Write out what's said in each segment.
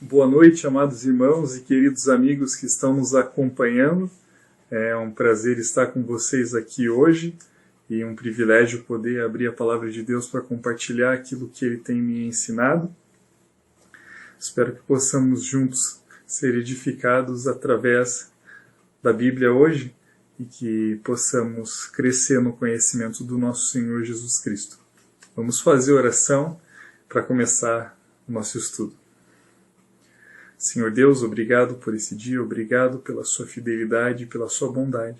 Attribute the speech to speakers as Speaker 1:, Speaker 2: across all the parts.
Speaker 1: Boa noite, amados irmãos e queridos amigos que estão nos acompanhando. É um prazer estar com vocês aqui hoje e um privilégio poder abrir a palavra de Deus para compartilhar aquilo que Ele tem me ensinado. Espero que possamos juntos ser edificados através da Bíblia hoje e que possamos crescer no conhecimento do nosso Senhor Jesus Cristo. Vamos fazer oração para começar o nosso estudo. Senhor Deus, obrigado por esse dia, obrigado pela sua fidelidade e pela sua bondade.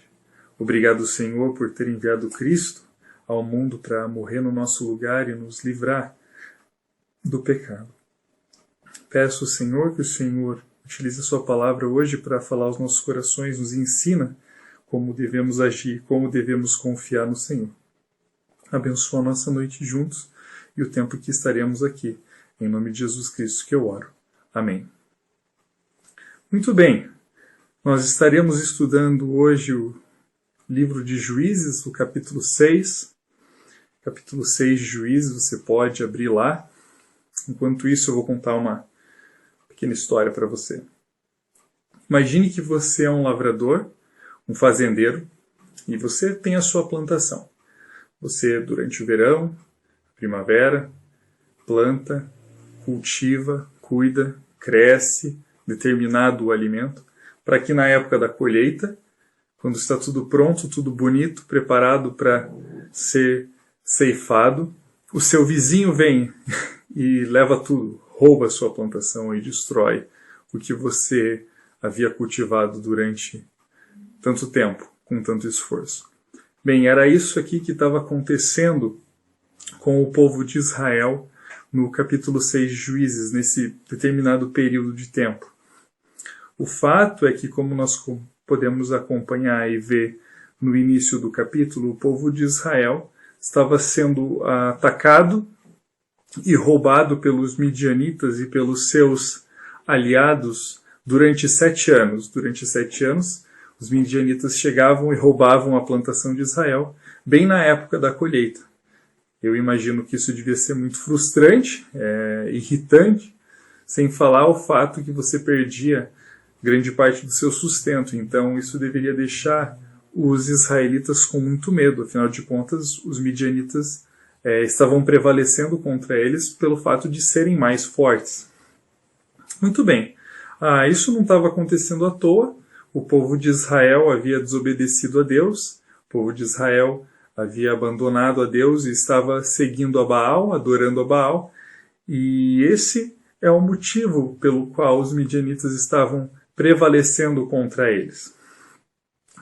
Speaker 1: Obrigado, Senhor, por ter enviado Cristo ao mundo para morrer no nosso lugar e nos livrar do pecado. Peço, Senhor, que o Senhor utilize a sua palavra hoje para falar aos nossos corações, nos ensina como devemos agir, como devemos confiar no Senhor. Abençoa a nossa noite juntos e o tempo que estaremos aqui. Em nome de Jesus Cristo que eu oro. Amém. Muito bem, nós estaremos estudando hoje o livro de Juízes, o capítulo 6. Capítulo 6 de Juízes, você pode abrir lá. Enquanto isso, eu vou contar uma pequena história para você. Imagine que você é um lavrador, um fazendeiro, e você tem a sua plantação. Você, durante o verão, primavera, planta, cultiva, cuida, cresce, determinado o alimento, para que na época da colheita, quando está tudo pronto, tudo bonito, preparado para ser ceifado, o seu vizinho vem e leva tudo, rouba a sua plantação e destrói o que você havia cultivado durante tanto tempo, com tanto esforço. Bem, era isso aqui que estava acontecendo com o povo de Israel no capítulo 6 de Juízes, nesse determinado período de tempo. O fato é que, como nós podemos acompanhar e ver no início do capítulo, o povo de Israel estava sendo atacado e roubado pelos midianitas e pelos seus aliados durante 7 anos. Durante 7 anos, os midianitas chegavam e roubavam a plantação de Israel, bem na época da colheita. Eu imagino que isso devia ser muito frustrante, irritante, sem falar o fato que você perdia grande parte do seu sustento. Então isso deveria deixar os israelitas com muito medo. Afinal de contas, os midianitas estavam prevalecendo contra eles pelo fato de serem mais fortes. Muito bem, isso não estava acontecendo à toa. O povo de Israel havia desobedecido a Deus, o povo de Israel havia abandonado a Deus e estava seguindo a Baal, adorando a Baal, e esse é o motivo pelo qual os midianitas estavam prevalecendo contra eles.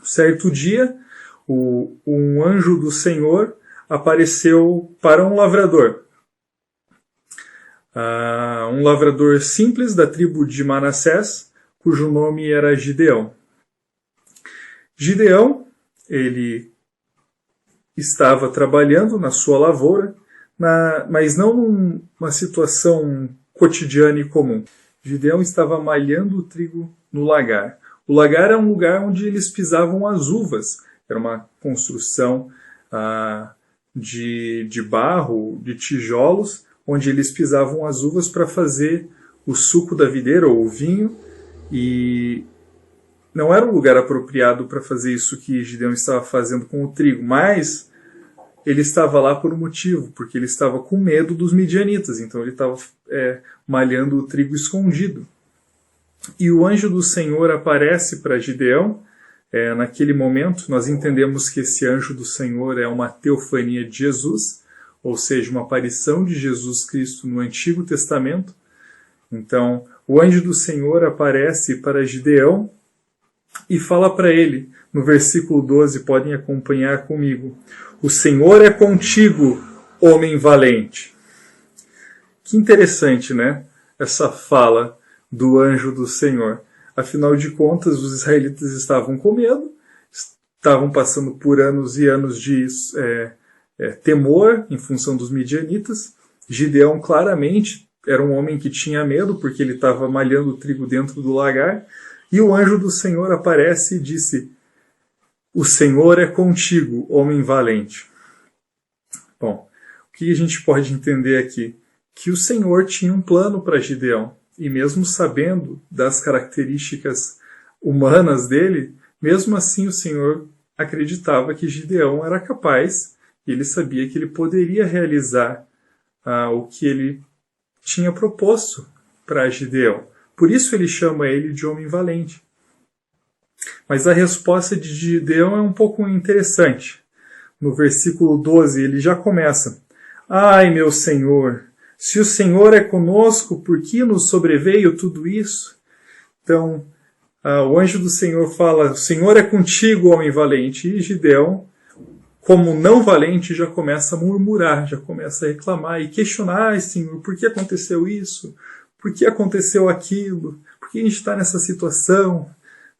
Speaker 1: Certo dia, um anjo do Senhor apareceu para um lavrador. Um lavrador simples da tribo de Manassés, cujo nome era Gideão. Gideão, ele estava trabalhando na sua lavoura, mas não numa situação cotidiana e comum. Gideão estava malhando o trigo no lagar. O lagar é um lugar onde eles pisavam as uvas. Era uma construção de barro, de tijolos, onde eles pisavam as uvas para fazer o suco da videira ou o vinho. E não era um lugar apropriado para fazer isso que Gideão estava fazendo com o trigo, mas ele estava lá por um motivo, porque ele estava com medo dos midianitas, então ele estava malhando o trigo escondido. E o anjo do Senhor aparece para Gideão. Naquele momento, nós entendemos que esse anjo do Senhor é uma teofania de Jesus, ou seja, uma aparição de Jesus Cristo no Antigo Testamento. Então, o anjo do Senhor aparece para Gideão e fala para ele, no versículo 12, podem acompanhar comigo: "O Senhor é contigo, homem valente." Que interessante, né? Essa fala do anjo do Senhor. Afinal de contas, os israelitas estavam com medo, estavam passando por anos e anos de temor em função dos midianitas. Gideão claramente era um homem que tinha medo, porque ele estava malhando o trigo dentro do lagar. E o anjo do Senhor aparece e disse: "O Senhor é contigo, homem valente." Bom, o que a gente pode entender aqui? Que o Senhor tinha um plano para Gideão. e mesmo sabendo das características humanas dele, mesmo assim o Senhor acreditava que Gideão era capaz, e ele sabia que ele poderia realizar o que ele tinha proposto para Gideão. Por isso ele chama ele de homem valente. Mas a resposta de Gideão é um pouco interessante. No versículo 12 ele já começa: Ai, meu Senhor, se o Senhor é conosco, por que nos sobreveio tudo isso? Então, o anjo do Senhor fala: o Senhor é contigo, homem valente. E Gideão, como não valente, já começa a murmurar, já começa a reclamar e questionar: Ai, Senhor, por que aconteceu isso? Por que aconteceu aquilo? Por que a gente está nessa situação?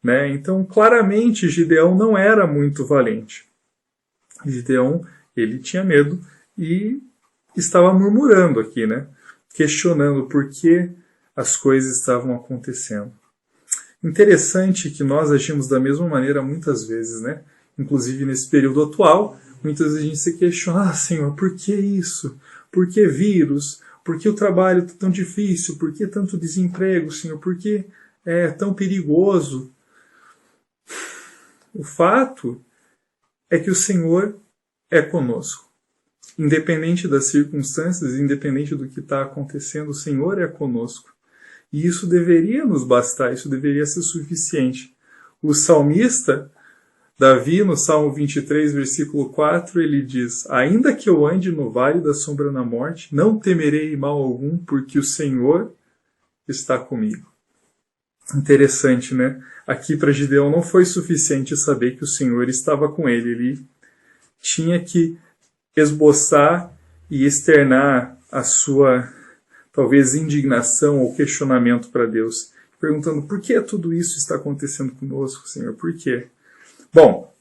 Speaker 1: Né? Então, claramente, Gideão não era muito valente. Gideão, ele tinha medo e estava murmurando aqui, né? Questionando por que as coisas estavam acontecendo. Interessante que nós agimos da mesma maneira muitas vezes, né? Inclusive nesse período atual, muitas vezes a gente se questiona: Senhor, por que isso? Por que vírus? Por que o trabalho está tão difícil? Por que tanto desemprego, Senhor? Por que é tão perigoso? O fato é que o Senhor é conosco. Independente das circunstâncias, independente do que está acontecendo, o Senhor é conosco. E isso deveria nos bastar, isso deveria ser suficiente. O salmista, Davi, no Salmo 23, versículo 4, ele diz: Ainda que eu ande no vale da sombra da morte, não temerei mal algum, porque o Senhor está comigo. Interessante, né? Aqui para Gideão não foi suficiente saber que o Senhor estava com ele. Ele tinha que esboçar e externar a sua, talvez, indignação ou questionamento para Deus, perguntando: por que tudo isso está acontecendo conosco, Senhor? Por quê? Bom,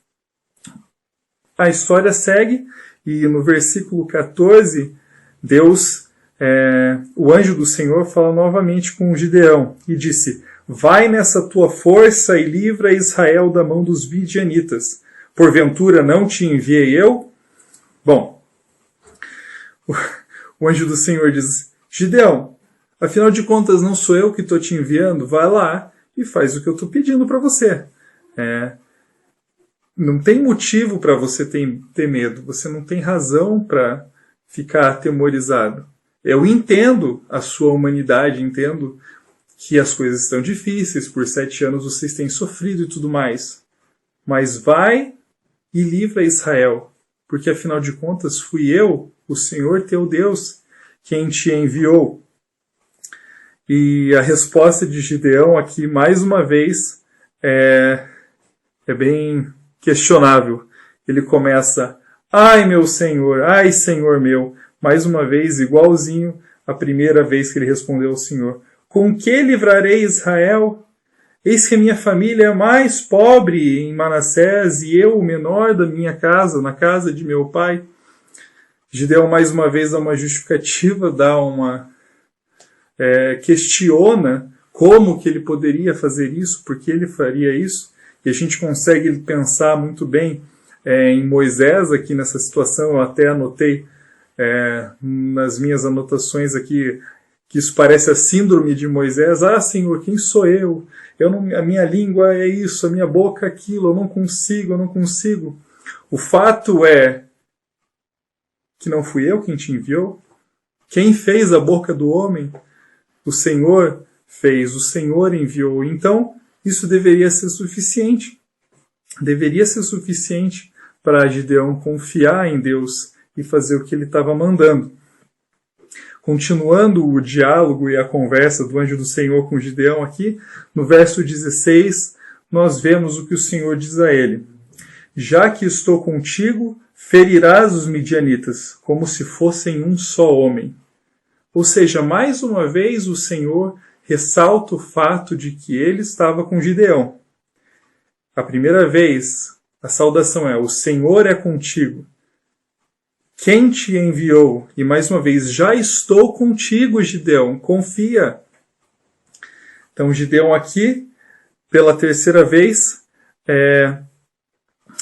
Speaker 1: a história segue e no versículo 14, o anjo do Senhor fala novamente com Gideão e disse: Vai nessa tua força e livra Israel da mão dos midianitas. Porventura não te enviei eu? Bom, o anjo do Senhor diz: Gideão, afinal de contas não sou eu que estou te enviando? Vai lá e faz o que eu estou pedindo para você. Não tem motivo para você ter medo, você não tem razão para ficar atemorizado. Eu entendo a sua humanidade, entendo que as coisas estão difíceis, por 7 anos vocês têm sofrido e tudo mais. Mas vai e livra Israel, porque afinal de contas fui eu, o Senhor teu Deus, quem te enviou. E a resposta de Gideão aqui, mais uma vez, é bem questionável. Ele começa: Ai, meu Senhor, ai, Senhor meu. Mais uma vez, igualzinho a primeira vez que ele respondeu ao Senhor: Com que livrarei Israel? Eis que a minha família é a mais pobre em Manassés e eu o menor da minha casa, na casa de meu pai. Gideão mais uma vez dá uma justificativa, questiona como que ele poderia fazer isso, por que ele faria isso. E a gente consegue pensar muito bem em Moisés aqui nessa situação. Eu até anotei nas minhas anotações aqui que isso parece a síndrome de Moisés. Ah, Senhor, quem sou eu? A minha língua é isso, a minha boca é aquilo, eu não consigo. O fato é que não fui eu quem te enviou. Quem fez a boca do homem? O Senhor fez, o Senhor enviou. Então, isso deveria ser suficiente. Deveria ser suficiente para Gideão confiar em Deus e fazer o que ele estava mandando. Continuando o diálogo e a conversa do anjo do Senhor com Gideão aqui, no verso 16, nós vemos o que o Senhor diz a ele: Já que estou contigo, ferirás os midianitas, como se fossem um só homem. Ou seja, mais uma vez o Senhor ressalta o fato de que ele estava com Gideão. A primeira vez, a saudação é: o Senhor é contigo. Quem te enviou? E mais uma vez, já estou contigo, Gideão, confia. Então, Gideão aqui, pela terceira vez,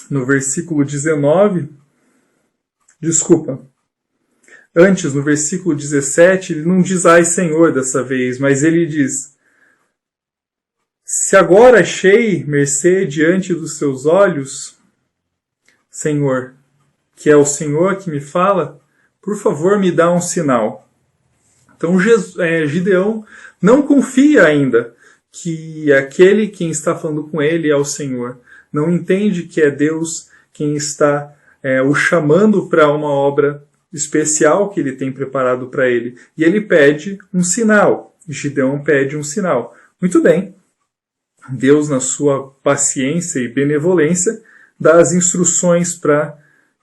Speaker 1: no versículo 19, Antes, no versículo 17, ele não diz ai Senhor dessa vez, mas ele diz: se agora achei mercê diante dos seus olhos, Senhor, que é o Senhor que me fala, por favor me dá um sinal. Então Gideão não confia ainda que aquele quem está falando com ele é o Senhor. Não entende que é Deus quem está o chamando para uma obra especial que ele tem preparado para ele. E ele pede um sinal. Gideão pede um sinal. Muito bem. Deus, na sua paciência e benevolência, dá as instruções para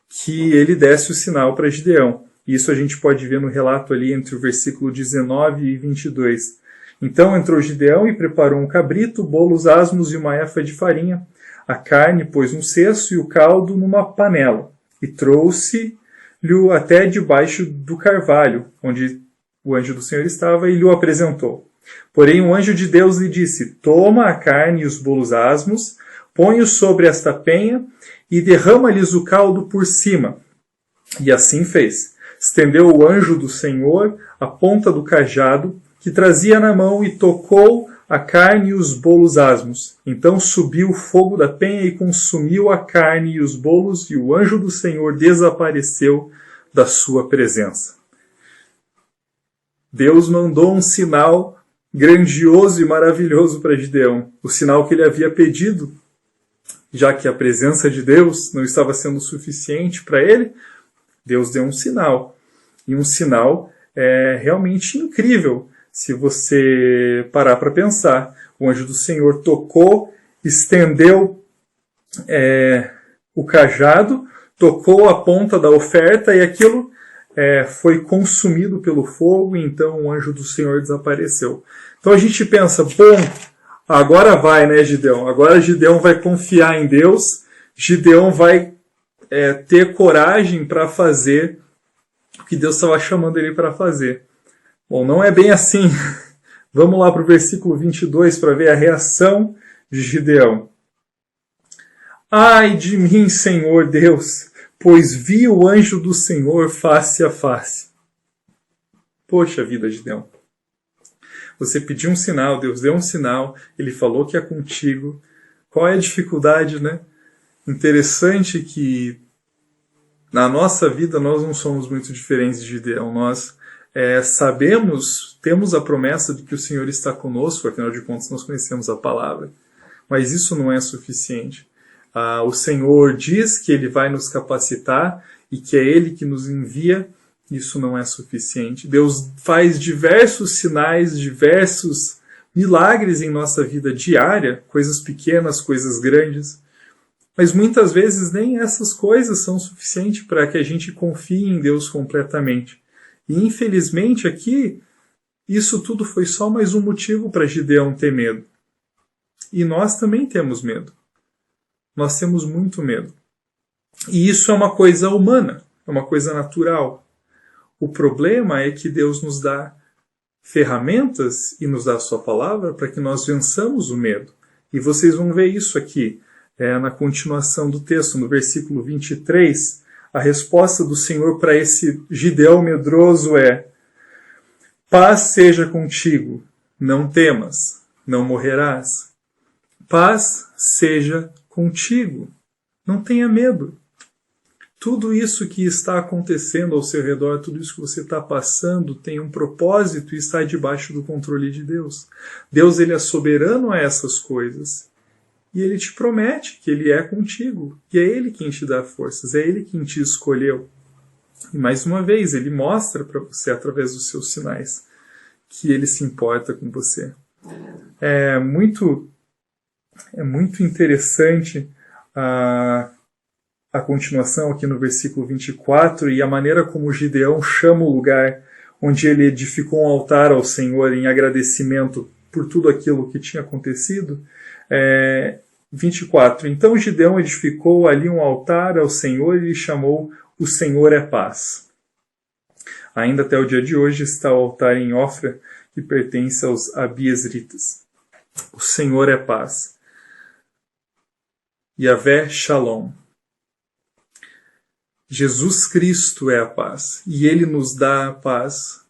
Speaker 1: que ele desse o sinal para Gideão. Isso a gente pode ver no relato ali entre o versículo 19 e 22. Então entrou Gideão e preparou um cabrito, bolos asmos e uma efa de farinha. A carne pôs num cesto e o caldo numa panela. E trouxe-lhe até debaixo do carvalho, onde o anjo do Senhor estava, e lhe o apresentou. Porém o anjo de Deus lhe disse: toma a carne e os bolos asmos, põe-os sobre esta penha e derrama-lhes o caldo por cima. E assim fez. Estendeu o anjo do Senhor a ponta do cajado que trazia na mão e tocou a carne e os bolos asmos. Então subiu o fogo da penha e consumiu a carne e os bolos, e o anjo do Senhor desapareceu da sua presença. Deus mandou um sinal grandioso e maravilhoso para Gideão. O sinal que ele havia pedido, já que a presença de Deus não estava sendo suficiente para ele, Deus deu um sinal. E um sinal realmente incrível, se você parar para pensar. O anjo do Senhor tocou, estendeu o cajado, tocou a ponta da oferta e aquilo foi consumido pelo fogo, e então o anjo do Senhor desapareceu. Então a gente pensa, bom, agora vai, né, Gideão? Agora Gideão vai confiar em Deus, Gideão vai ter coragem para fazer o que Deus estava chamando ele para fazer. Bom, não é bem assim. Vamos lá para o versículo 22 para ver a reação de Gideão. Ai de mim, Senhor Deus, pois vi o anjo do Senhor face a face. Poxa vida, Gideão. Você pediu um sinal, Deus deu um sinal, ele falou que é contigo. Qual é a dificuldade, né? Interessante que na nossa vida nós não somos muito diferentes de Gideão. Nós sabemos, temos a promessa de que o Senhor está conosco, afinal de contas nós conhecemos a palavra. Mas isso não é suficiente. O Senhor diz que Ele vai nos capacitar e que é Ele que nos envia. Isso não é suficiente. Deus faz diversos sinais, diversos milagres em nossa vida diária, coisas pequenas, coisas grandes. Mas muitas vezes nem essas coisas são suficientes para que a gente confie em Deus completamente. E infelizmente aqui, isso tudo foi só mais um motivo para Gideão ter medo. E nós também temos medo. Nós temos muito medo. E isso é uma coisa humana, é uma coisa natural. O problema é que Deus nos dá ferramentas e nos dá a sua palavra para que nós vençamos o medo. E vocês vão ver isso aqui, na continuação do texto, no versículo 23, a resposta do Senhor para esse Gideão medroso é: paz seja contigo, não temas, não morrerás. Paz seja contigo, não tenha medo. Tudo isso que está acontecendo ao seu redor, tudo isso que você está passando, tem um propósito e está debaixo do controle de Deus. Deus, Ele é soberano a essas coisas. E Ele te promete que Ele é contigo. E é Ele quem te dá forças, é Ele quem te escolheu. E mais uma vez, Ele mostra para você, através dos seus sinais, que Ele se importa com você. É muito interessante a continuação aqui no versículo 24 e a maneira como Gideão chama o lugar onde ele edificou um altar ao Senhor em agradecimento por tudo aquilo que tinha acontecido. 24. Então Gideão edificou ali um altar ao Senhor e lhe chamou O Senhor é Paz. Ainda até o dia de hoje está o altar em Ofra, que pertence aos Abiezritas. O Senhor é Paz. Yahvé Shalom. Jesus Cristo é a paz, e Ele nos dá a paz.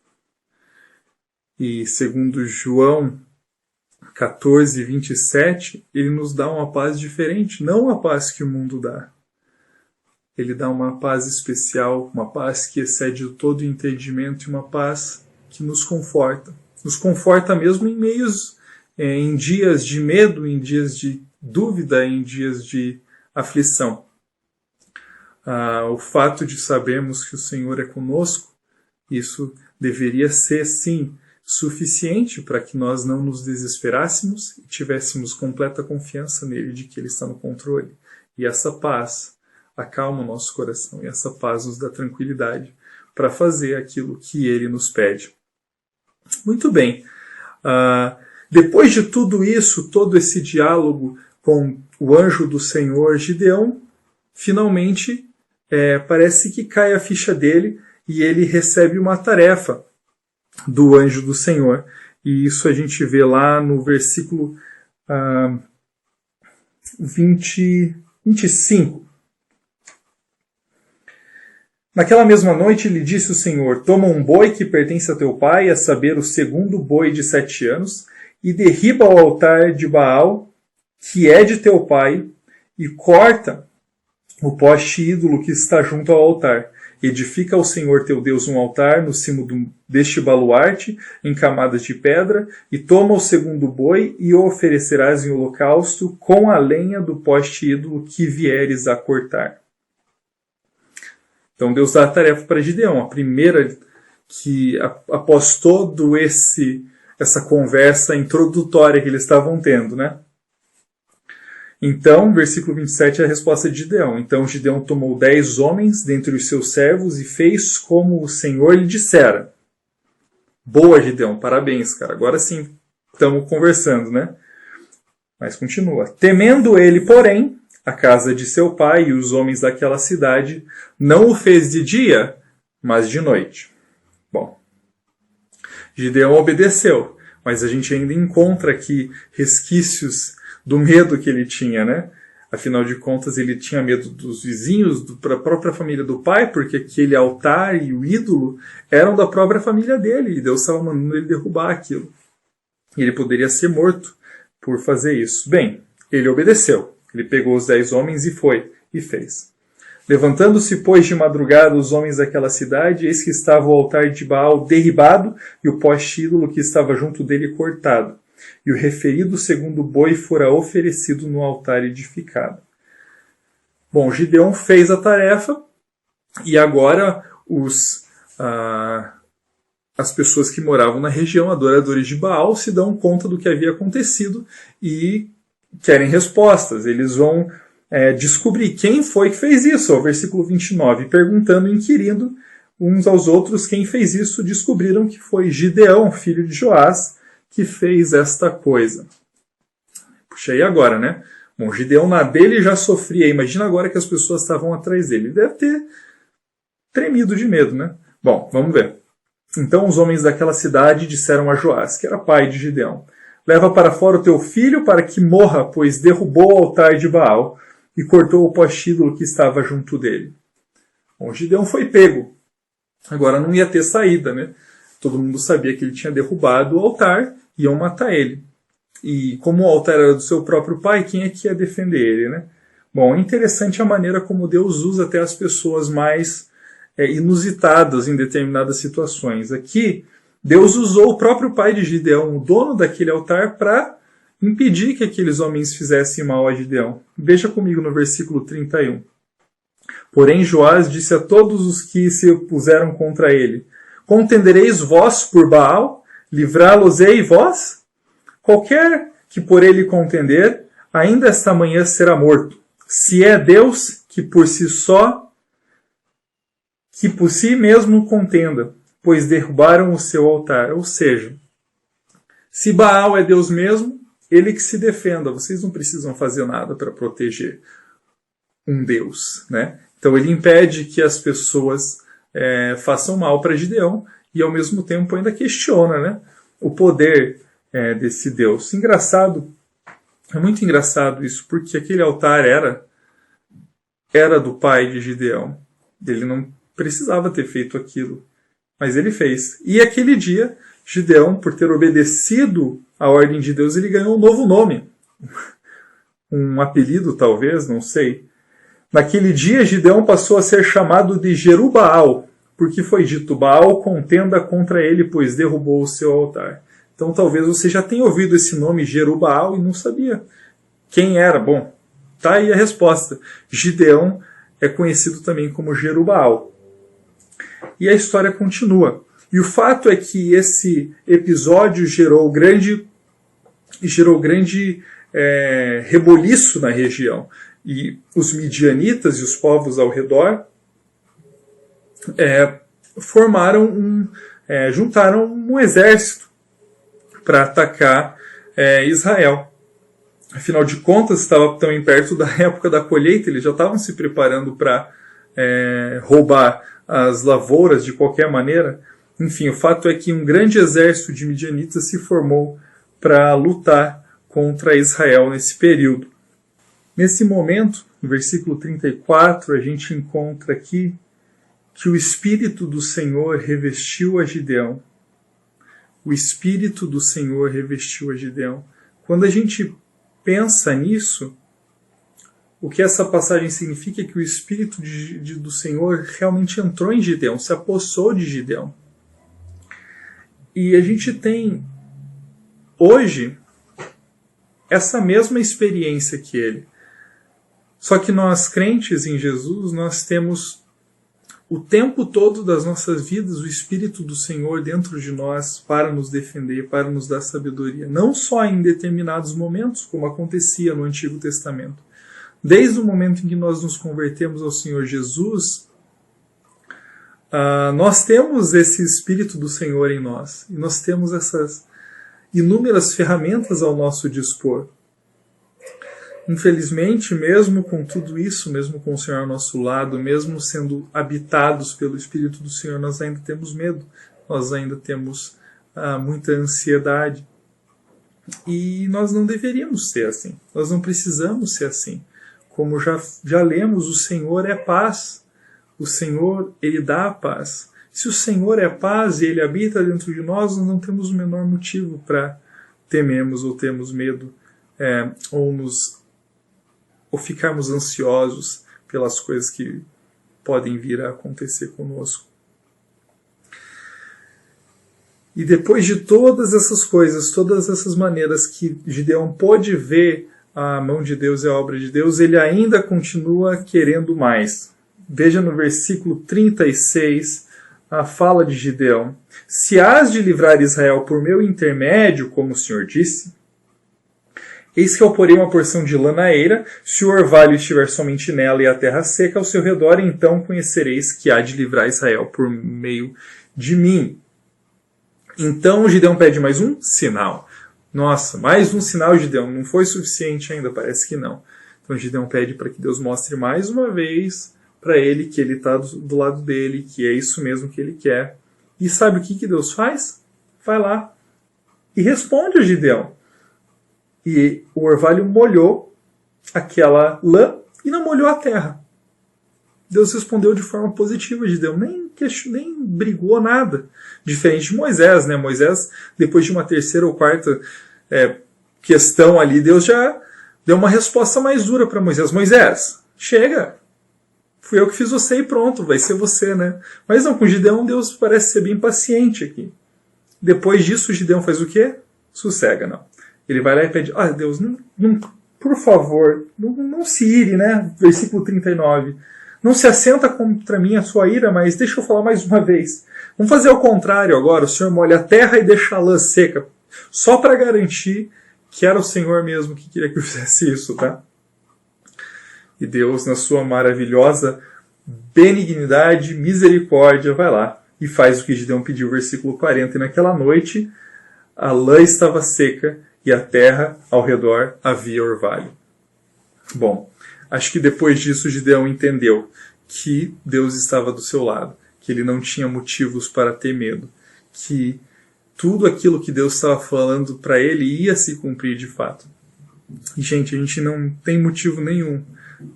Speaker 1: E segundo João 14, 27, Ele nos dá uma paz diferente, não a paz que o mundo dá. Ele dá uma paz especial, uma paz que excede todo entendimento e uma paz que nos conforta. Nos conforta mesmo em dias de medo, em dias de dúvida, em dias de aflição. O fato de sabermos que o Senhor é conosco, isso deveria ser, sim, suficiente para que nós não nos desesperássemos e tivéssemos completa confiança nele, de que ele está no controle. E essa paz acalma o nosso coração, e essa paz nos dá tranquilidade para fazer aquilo que ele nos pede. Muito bem. Depois de tudo isso, todo esse diálogo com o anjo do Senhor, Gideão, finalmente parece que cai a ficha dele e ele recebe uma tarefa do anjo do Senhor. E isso a gente vê lá no versículo 25. Naquela mesma noite lhe disse o Senhor: toma um boi que pertence a teu pai, a saber, o segundo boi de 7 anos, e derriba o altar de Baal, que é de teu pai, e corta o poste ídolo que está junto ao altar. Edifica ao Senhor teu Deus um altar no cimo deste baluarte, em camadas de pedra, e toma o segundo boi, e o oferecerás em holocausto com a lenha do poste ídolo que vieres a cortar. Então Deus dá a tarefa para Gideão, a primeira que, após todo essa conversa introdutória que eles estavam tendo, né? Então, versículo 27 é a resposta de Gideão. Então Gideão tomou 10 homens dentre os seus servos e fez como o Senhor lhe dissera. Boa, Gideão, parabéns, cara. Agora sim, estamos conversando, né? Mas continua. Temendo ele, porém, a casa de seu pai e os homens daquela cidade, não o fez de dia, mas de noite. Bom, Gideão obedeceu, mas a gente ainda encontra aqui resquícios do medo que ele tinha, né? Afinal de contas, ele tinha medo dos vizinhos, da própria família do pai, porque aquele altar e o ídolo eram da própria família dele, e Deus estava mandando ele derrubar aquilo. E ele poderia ser morto por fazer isso. Bem, ele obedeceu. Ele pegou os 10 homens e foi, e fez. Levantando-se, pois, de madrugada os homens daquela cidade, eis que estava o altar de Baal derribado e o poste ídolo que estava junto dele cortado. E o referido segundo boi fora oferecido no altar edificado. Bom, Gideão fez a tarefa e agora as pessoas que moravam na região, adoradores de Baal, se dão conta do que havia acontecido e querem respostas. Eles vão descobrir quem foi que fez isso. O versículo 29, perguntando, inquirindo uns aos outros quem fez isso, descobriram que foi Gideão, filho de Joás, que fez esta coisa. Puxa, aí agora, né? Bom, Gideão na dele já sofria. Imagina agora que as pessoas estavam atrás dele. Ele deve ter tremido de medo, né? Bom, vamos ver. Então os homens daquela cidade disseram a Joás, que era pai de Gideão: leva para fora o teu filho para que morra, pois derrubou o altar de Baal e cortou o poste ídolo que estava junto dele. Bom, Gideão foi pego. Agora não ia ter saída, né? Todo mundo sabia que ele tinha derrubado o altar, iam matar ele. E como o altar era do seu próprio pai, quem é que ia defender ele, né? Bom, é interessante a maneira como Deus usa até as pessoas mais inusitadas em determinadas situações. Aqui, Deus usou o próprio pai de Gideão, o dono daquele altar, para impedir que aqueles homens fizessem mal a Gideão. Veja comigo no versículo 31. Porém, Joás disse a todos os que se opuseram contra ele: contendereis vós por Baal? Livrá-los-ei vós? Qualquer que por ele contender, ainda esta manhã será morto. Se é Deus que por si mesmo contenda, pois derrubaram o seu altar. Ou seja, se Baal é Deus mesmo, ele que se defenda. Vocês não precisam fazer nada para proteger um Deus, né? Então ele impede que as pessoas façam mal para Gideão e ao mesmo tempo ainda questiona, né, o poder desse Deus. Engraçado, é muito engraçado isso, porque aquele altar era do pai de Gideão. Ele não precisava ter feito aquilo, mas ele fez. E aquele dia, Gideão, por ter obedecido a ordem de Deus, ele ganhou um novo nome. Um apelido, talvez, não sei. Naquele dia, Gideão passou a ser chamado de Jerubaal, porque foi dito: Baal contenda contra ele, pois derrubou o seu altar. Então talvez você já tenha ouvido esse nome Jerubaal e não sabia quem era. Bom, tá aí a resposta. Gideão é conhecido também como Jerubaal. E a história continua. E o fato é que esse episódio gerou grande reboliço na região. E os midianitas e os povos ao redor juntaram um exército para atacar Israel. Afinal de contas, estava também perto da época da colheita, eles já estavam se preparando para roubar as lavouras de qualquer maneira. Enfim, o fato é que um grande exército de midianitas se formou para lutar contra Israel nesse período. Nesse momento, no versículo 34, a gente encontra aqui que o Espírito do Senhor revestiu a Gideão. O Espírito do Senhor revestiu a Gideão. Quando a gente pensa nisso, o que essa passagem significa é que o Espírito do Senhor realmente entrou em Gideão, se apossou de Gideão. E a gente tem, hoje, essa mesma experiência que ele. Só que nós, crentes em Jesus, nós temos o tempo todo das nossas vidas o Espírito do Senhor dentro de nós para nos defender, para nos dar sabedoria. Não só em determinados momentos, como acontecia no Antigo Testamento. Desde o momento em que nós nos convertemos ao Senhor Jesus, nós temos esse Espírito do Senhor em nós. E nós temos essas inúmeras ferramentas ao nosso dispor. Infelizmente, mesmo com tudo isso, mesmo com o Senhor ao nosso lado, mesmo sendo habitados pelo Espírito do Senhor, nós ainda temos medo, nós ainda temos muita ansiedade. E nós não deveríamos ser assim, nós não precisamos ser assim. Como já lemos, o Senhor é paz, o Senhor, Ele dá a paz. Se o Senhor é paz e Ele habita dentro de nós, nós não temos o menor motivo para temermos ou termos medo, ou ficarmos ansiosos pelas coisas que podem vir a acontecer conosco. E depois de todas essas coisas, todas essas maneiras que Gideão pôde ver a mão de Deus e a obra de Deus, ele ainda continua querendo mais. Veja no versículo 36 a fala de Gideão: Se hás de livrar Israel por meu intermédio, como o Senhor disse, eis que eu porei uma porção de lã na eira, se o orvalho estiver somente nela e a terra seca ao seu redor, então conhecereis que há de livrar Israel por meio de mim. Então Gideão pede mais um sinal. Nossa, mais um sinal, Gideão, não foi suficiente ainda, parece que não. Então Gideão pede para que Deus mostre mais uma vez para ele que ele está do lado dele, que é isso mesmo que ele quer. E sabe o que Deus faz? Vai lá e responde a Gideão. E o orvalho molhou aquela lã e não molhou a terra. Deus respondeu de forma positiva a Gideão, nem brigou nada. Diferente de Moisés, né? Moisés, depois de uma terceira ou quarta questão ali, Deus já deu uma resposta mais dura para Moisés. Moisés, chega! Fui eu que fiz você e pronto, vai ser você, né? Mas não, com Gideão, Deus parece ser bem paciente aqui. Depois disso, Gideão faz o quê? Sossega, não. Ele vai lá e pede: Deus, por favor, não se ire, né? Versículo 39. Não se assenta contra mim a sua ira, mas deixa eu falar mais uma vez. Vamos fazer o contrário agora. O Senhor molha a terra e deixa a lã seca. Só para garantir que era o Senhor mesmo que queria que eu fizesse isso, tá? E Deus, na sua maravilhosa benignidade, misericórdia, vai lá e faz o que Gideão pediu, versículo 40. E naquela noite a lã estava seca e a terra ao redor havia orvalho. Bom, acho que depois disso Gideão entendeu que Deus estava do seu lado, que ele não tinha motivos para ter medo, que tudo aquilo que Deus estava falando para ele ia se cumprir de fato. E, gente, a gente não tem motivo nenhum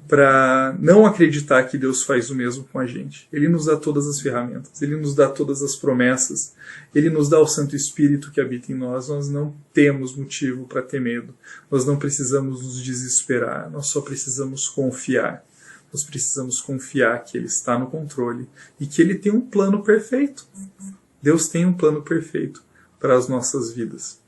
Speaker 1: para não acreditar que Deus faz o mesmo com a gente. Ele nos dá todas as ferramentas, Ele nos dá todas as promessas, Ele nos dá o Santo Espírito que habita em nós. Nós não temos motivo para ter medo, nós não precisamos nos desesperar, nós só precisamos confiar. Nós precisamos confiar que Ele está no controle e que Ele tem um plano perfeito. Deus tem um plano perfeito para as nossas vidas.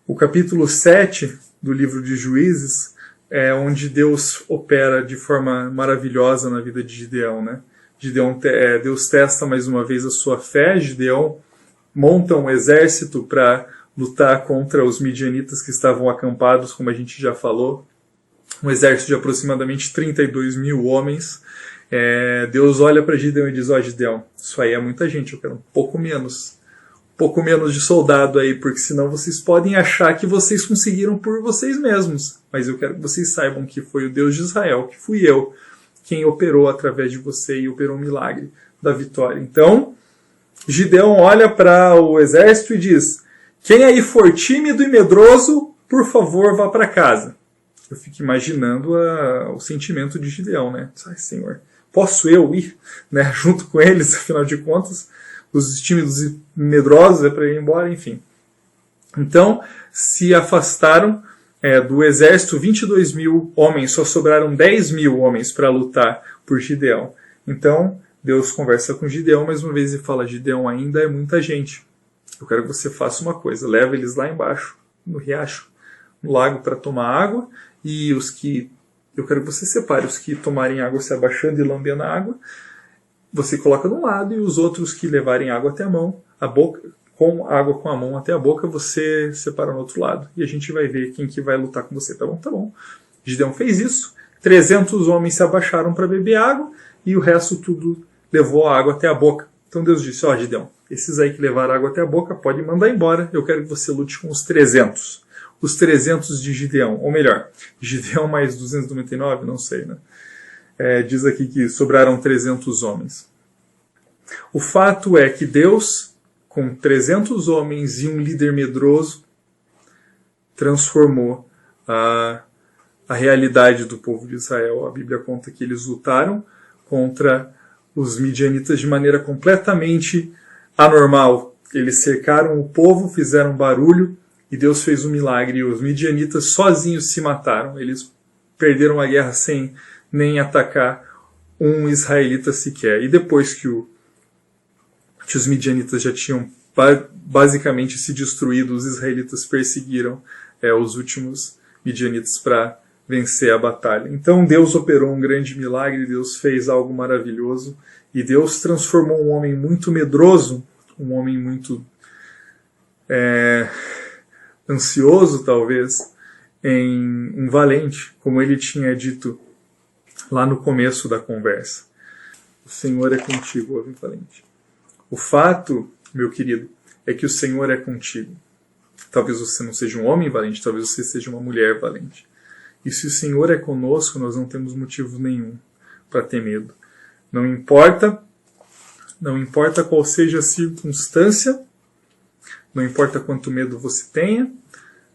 Speaker 1: O capítulo 7 do livro de Juízes é onde Deus opera de forma maravilhosa na vida de Gideão, né? Deus testa mais uma vez a sua fé. Gideão monta um exército para lutar contra os midianitas que estavam acampados, como a gente já falou. Um exército de aproximadamente 32 mil homens. Deus olha para Gideão e diz: Gideão, isso aí é muita gente, eu quero um pouco menos de soldado aí, porque senão vocês podem achar que vocês conseguiram por vocês mesmos. Mas eu quero que vocês saibam que foi o Deus de Israel, que fui eu, quem operou através de você e operou o milagre da vitória. Então, Gideão olha para o exército e diz: quem aí for tímido e medroso, por favor, vá para casa. Eu fico imaginando o sentimento de Gideão, né? Ai, Senhor, posso eu ir, né, junto com eles? Afinal de contas, os tímidos e medrosos é para ir embora, enfim. Então, se afastaram do exército 22 mil homens, só sobraram 10 mil homens para lutar por Gideão. Então, Deus conversa com Gideão mais uma vez e fala: Gideão, ainda é muita gente. Eu quero que você faça uma coisa, leva eles lá embaixo, no riacho, no lago, para tomar água, e eu quero que você separe os que tomarem água se abaixando e lambendo a água, você coloca de um lado, e os outros que levarem água até a boca, com água com a mão até a boca, você separa no outro lado. E a gente vai ver quem que vai lutar com você, tá bom? Tá bom. Gideão fez isso, 300 homens se abaixaram para beber água, e o resto tudo levou a água até a boca. Então Deus disse: Gideão, esses aí que levaram água até a boca, pode mandar embora, eu quero que você lute com os 300. Os 300 de Gideão, ou melhor, Gideão mais 299, não sei, né? Diz aqui que sobraram 300 homens. O fato é que Deus, com 300 homens e um líder medroso, transformou a realidade do povo de Israel. A Bíblia conta que eles lutaram contra os midianitas de maneira completamente anormal. Eles cercaram o povo, fizeram barulho, e Deus fez um milagre, e os midianitas sozinhos se mataram. Eles perderam a guerra sem nem atacar um israelita sequer. E depois que os midianitas já tinham basicamente se destruído, os israelitas perseguiram os últimos midianitas para vencer a batalha. Então Deus operou um grande milagre, Deus fez algo maravilhoso, e Deus transformou um homem muito medroso, um homem muito ansioso talvez, em um valente, como ele tinha dito lá no começo da conversa. O Senhor é contigo, homem valente. O fato, meu querido, é que o Senhor é contigo. Talvez você não seja um homem valente, talvez você seja uma mulher valente. E se o Senhor é conosco, nós não temos motivo nenhum para ter medo. Não importa qual seja a circunstância, não importa quanto medo você tenha,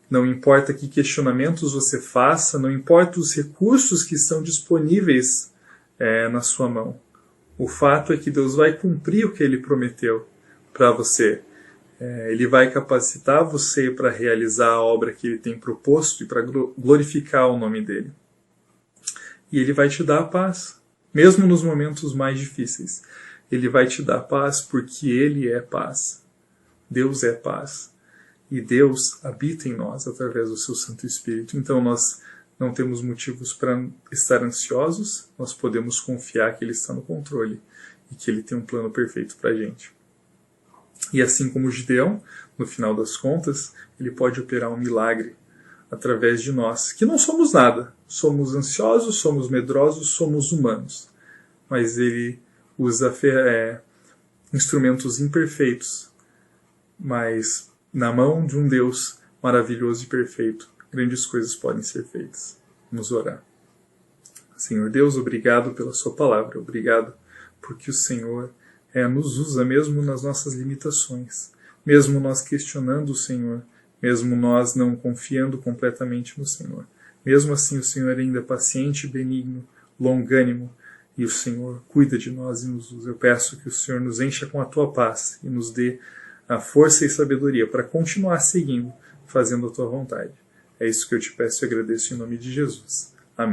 Speaker 1: não importa que questionamentos você faça, não importa os recursos que estão disponíveis na sua mão. O fato é que Deus vai cumprir o que Ele prometeu para você. Ele vai capacitar você para realizar a obra que Ele tem proposto e para glorificar o nome dEle. E Ele vai te dar a paz, mesmo nos momentos mais difíceis. Ele vai te dar paz porque Ele é paz. Deus é paz. E Deus habita em nós através do seu Santo Espírito. Então nós não temos motivos para estar ansiosos, nós podemos confiar que Ele está no controle e que Ele tem um plano perfeito para a gente. E assim como Gideão, no final das contas, Ele pode operar um milagre através de nós, que não somos nada. Somos ansiosos, somos medrosos, somos humanos. Mas Ele usa instrumentos imperfeitos, mas na mão de um Deus maravilhoso e perfeito, grandes coisas podem ser feitas. Vamos orar. Senhor Deus, obrigado pela sua palavra, obrigado porque o Senhor nos usa mesmo nas nossas limitações, mesmo nós questionando o Senhor, mesmo nós não confiando completamente no Senhor. Mesmo assim, o Senhor ainda é paciente, benigno, longânimo, e o Senhor cuida de nós e nos usa. Eu peço que o Senhor nos encha com a tua paz e nos dê a força e sabedoria para continuar seguindo, fazendo a tua vontade. É isso que eu te peço e agradeço em nome de Jesus.